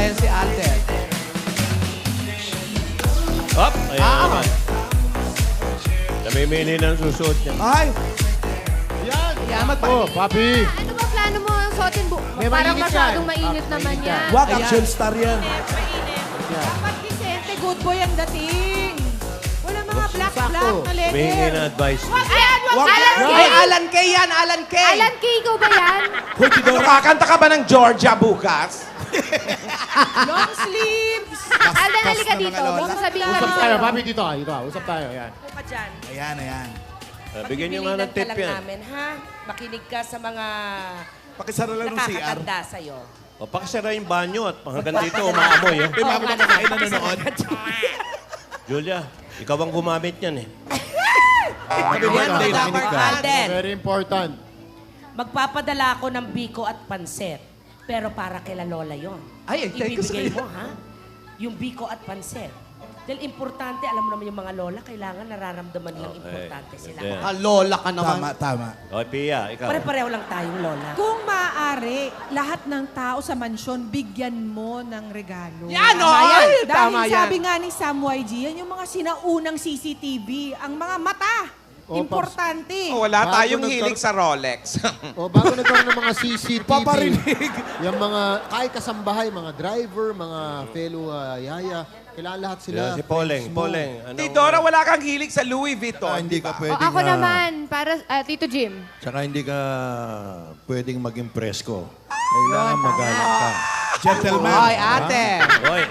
Ayan si Alden. Hop! Ayan naman. Namimili ng susuot niya. Ay! Ayan, Oh, papi. Ano ba plano mo ang suotin? May Parang mainit masyadong yan. mainit naman yan. Wag, Ayan. action star yan. Dapat Vicente, good boy ang dating. Wala mga black-black na Humingi leather. ng advice. Ayan, Wag- Alan K! Ay, Alan K yan, Alan K! Alan K, ikaw ba yan? Hoy, Tidora. Kakanta ka ba ng Georgia bukas? Long sleeves. Alden, halika na dito. mga lola. Baka sabihin ka Usap rin tayo, sa'yo. papi, dito. Dito, usap tayo. Yan. Ka dyan. Ayan, ayan. Bigyan niyo nga ng tip lang yan. namin, ha? Makinig ka sa mga Pakisara lang ng CR. nakakatanda sa'yo. O, pakisara yung banyo at hanggang dito umaamoy. Oh. May mga kumakain na nanonood. Julia, ikaw ang gumamit niyan eh. Alden, Very important. magpapadala ako ng biko at pansit. Pero para kila Lola yon. Ay, thank you, Ibibigay sir. mo, ha? Yung biko at pansit. Dahil importante, alam mo naman yung mga lola, kailangan nararamdaman lang importante sila. Good. Ah, lola ka naman. Tama, tama. O, Pia, ikaw. Pare-pareho lang tayong lola. Kung maaari, lahat ng tao sa mansyon, bigyan mo ng regalo. Yan, oh! Tama Ay, Dahil tama yan. sabi nga ni Sam YG, yan yung mga sinaunang CCTV. Ang mga mata, Oh, importante. Oh, wala Bago tayong nagkaroon- hilig sa Rolex. O, bago nagkaroon ng mga CCTV. Paparinig. Yung mga, kahit kasambahay, mga driver, mga fellow yaya, kailangan lahat sila. Yan, si Poleng. friends mo. Poleng. Anong- Tidora, wala kang hilig sa Louis Vuitton, Hindi ka ba? O, pwedeng... ako naman, para Tito Jim. Tsaka hindi ka pwedeng maging presko. Kailangan magalit ka. Gentleman. Hoy, ate. Hoy,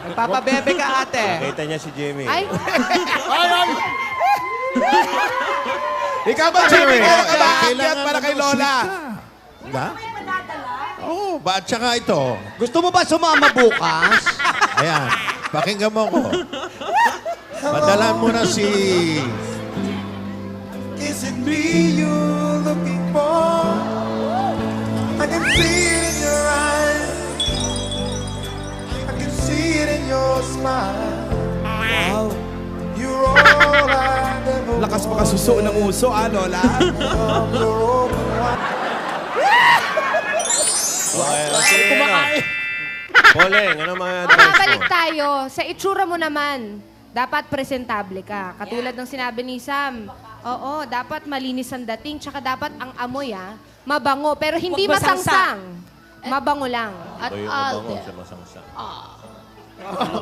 Nagpapabebe ka, ate. nakita niya si Jimmy. Ay, Ikaw ba, Jimmy? Kaya ka ba aakyat Kailangan para kay Lola? Ba? Oo, ba? At saka ito. Gusto mo ba sumama bukas? Ayan, pakinggan mo ko. Padalan mo na si... Is it me you're looking for? I can see it in your eyes. I can see it in your smile. Wow. You're all I ever lakas makasuso ng uso, Lola? Okay, sige na. Poleng, ano mga advice babalik mo? tayo. Sa itsura mo naman, dapat presentable ka. Katulad ng sinabi ni Sam. Oo, dapat malinis ang dating, tsaka dapat ang amoy, mabango. Pero hindi Huwag masangsang. masangsang. Mabango lang. At O yung mabango Alden, sa masangsa.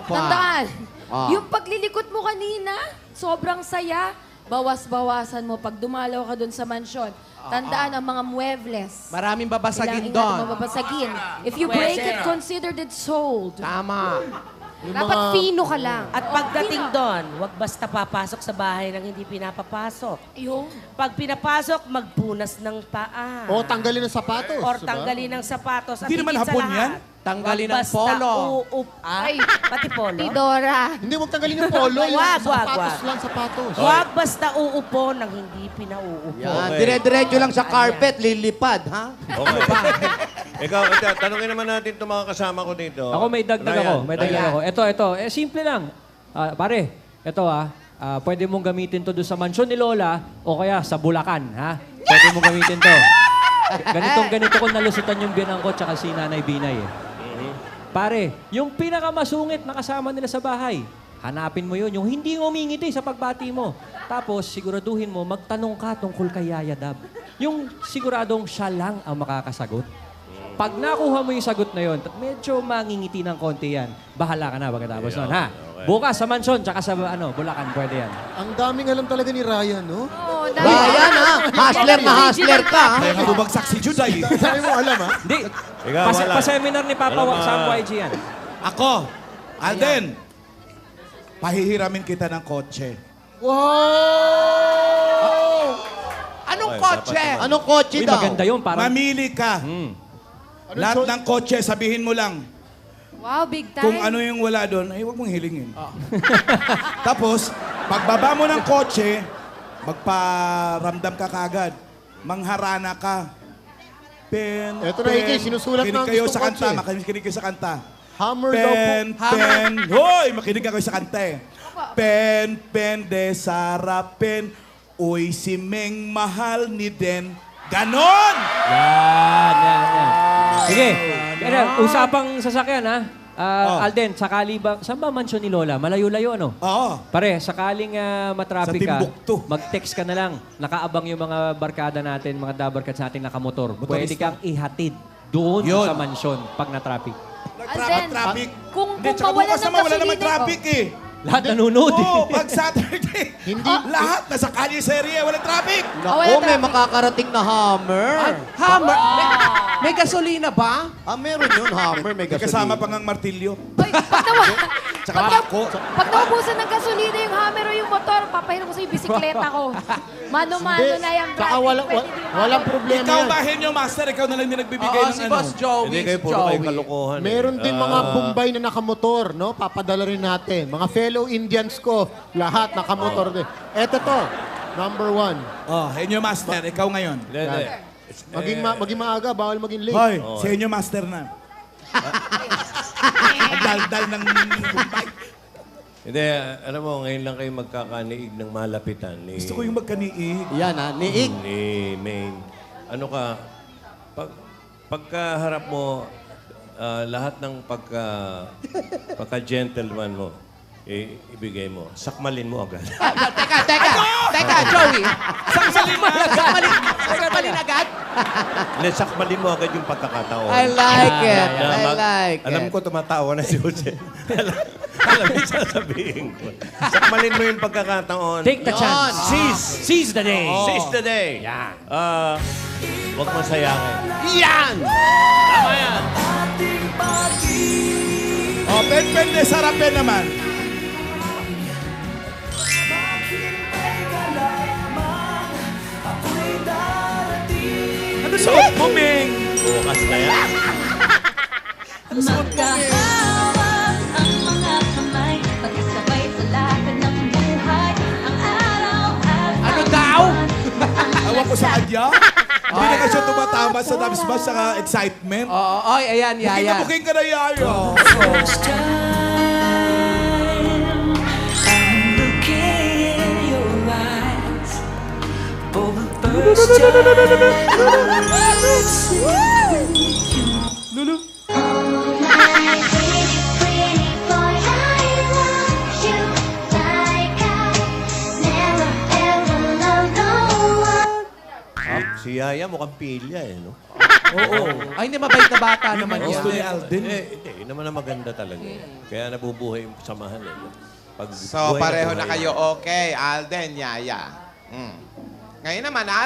tandaan, Ah. yung paglilikot mo kanina, sobrang saya. Bawas-bawasan mo pag dumalaw ka doon sa mansyon. Tandaan ang mga muebles. Maraming babasagin Kailangan doon. ingatan, mababasagin. If you break it, considered it sold. Tama. Dapat fino ka lang. At pagdating doon, huwag basta papasok sa bahay ng hindi pinapapasok. Yung, Pag pinapasok, magpunas ng paa. O, tanggalin ang sapatos. Or diba? tanggalin ng sapatos. At Hindi naman higit sa hapon lahat, yan. Tanggalin huwag ang polo. Ay, pati polo? Tidora. Hindi, huwag tanggalin yung polo. Yung Wag, wag, sapatos wag. lang, sapatos. Huwag basta uupo ng hindi pinauupo. Yan, Okay. dire-diretso lang sa carpet, lilipad, ha? Okay. Ikaw, tanongin naman natin itong mga kasama ko dito. Ako may dagdag Ryan, ako. May dagdag Ryan. ako. Ito. Simple lang. Pare, ito pwede mong gamitin to doon sa mansyon ni Lola o kaya sa Bulacan, ha? Pwede mong gamitin to. Ganito ko nalusutan yung biyanang ko tsaka si Nanay Binay eh. Pare, yung pinakamasungit na kasama nila sa bahay, hanapin mo yun. Yung hindi ngumingiti sa pagbati mo. Tapos, siguraduhin mo, magtanong ka tungkol kay Yaya Dab. Yung siguradong siya lang ang makakasagot. Pag nakuha mo yung sagot na yun, medyo mangingiti ng konti yan. Bahala ka na pagkatapos nun, ha? okay. Bukas sa mansyon, tsaka sa Bulacan, pwede yan. Ang daming alam talaga ni Ryan, no? Oo, Bayan, ha? Hustler na hustler ka, ha? Kaya nga bumagsak si Juday. Dami mo alam, ha? Hindi. Ikaw, wala. Pa-seminar ni Papa Wala, Sam YG yan. Ako, Alden, pahihiramin kita ng kotse. Wow! Anong Ay, kotse? dapat naman. Anong kotse Uy, daw? maganda yun. Parang, Mamili ka. Lahat ng kotse, sabihin mo lang. Wow, big time. Kung ano yung wala doon, ay huwag mong hilingin. Tapos, pagbaba mo ng kotse, magparamdam ka kagad. Mangharana ka. Pen, Eto na, Iki, sinusulat Kinig na ang kayo gustong sa kanta. kotse. Makinig kayo sa kanta. Hammer daw po. Pen. Hoy, makinig ka kayo sa kanta eh. Pen de Sara, pen. Uy, si Meng mahal ni Den. Ganon! yan. Sige. Kaya, usapang sasakyan, ha? Alden, sakali ba, saan ba mansyon ni Lola? Malayo-layo, ano? Oo. Pare, sakaling matraffic Sa ka, Timbuktu. mag-text ka na lang. Nakaabang yung mga barkada natin, mga dabarkads natin nakamotor. Pwede kang ihatid doon sa mansyon pag na-traffic. Alden, Traffic. kung Tsaka mawalan bukas ng naman wala gasolina, naman traffic eh. Lahat nanonood. Oo, pag Saturday. Hindi. Lahat nasa kalye serye, walang traffic. Naku, may makakarating na Hummer. Hammer. May gasolina ba? Meron yun, Hummer. May gasolina. Kasama pa ngang martilyo. Ay, pag naubusan ng gasolina yung hammer o yung motor, papahiram ko sa yung bisikleta ko. Mano-mano na yung Saka walang problema Ikaw yan. ba, Henyo Master? Ikaw na lang din nagbibigay ng si ano. Boss Joey. Hindi kayo puro kayo kalokohan. Meron din mga Bombay na nakamotor, no? Papadala rin natin. Mga fellow Indians ko, lahat nakamotor din. Eto to, number 1. Oh, Henyo Master, ikaw ngayon. Hindi. Maging maaga, bawal maging late. Hoy, si Henyo Master na. Ang daldal ng Bombay. Hindi, alam mo, ngayon lang kayo magkakaniig ng malapitan. Gusto ko yung magkaniig. Yan ha, niig. Ni Maine. Ano ka, pagkaharap mo, lahat ng pagka-gentleman mo, ibigay mo. Sakmalin mo agad. Teka, Joey. Sakmalin agad? Hindi, sakmalin mo agad yung pagkakataon. I like it. I like it. Alam ko, tumatawa na si Jose. Alam mo yung sasabihin ko. Sakmalin mo yung pagkakataon. Take the chance. Seize the day. Seize the day. Yan. Huwag masayangin. Yan! Tama yan. Oh, pen de sarapin naman. Ano suot mo, Ming? Bukas na yan. Ano suot mo, Ming? ang mga kamay, pagkasabay sa lapit ng buhay, ang araw at Ano daw? Awan ko sa kanya. Hindi na kasi tumatama sa dance bass sa excitement. Oo, oy, ayan, Yaya. Buking ka na, Yaya. Lulu. Si Yaya mukhang pilya eh, no? Oo. Ay, hindi, mabait na bata naman yan. Gusto ni Alden. Hindi, yun naman ang maganda talaga. Kaya nabubuhay yung samahan eh. Pag So, buhay pareho na buhay. kayo okay. Alden, Yaya. Ngayon naman,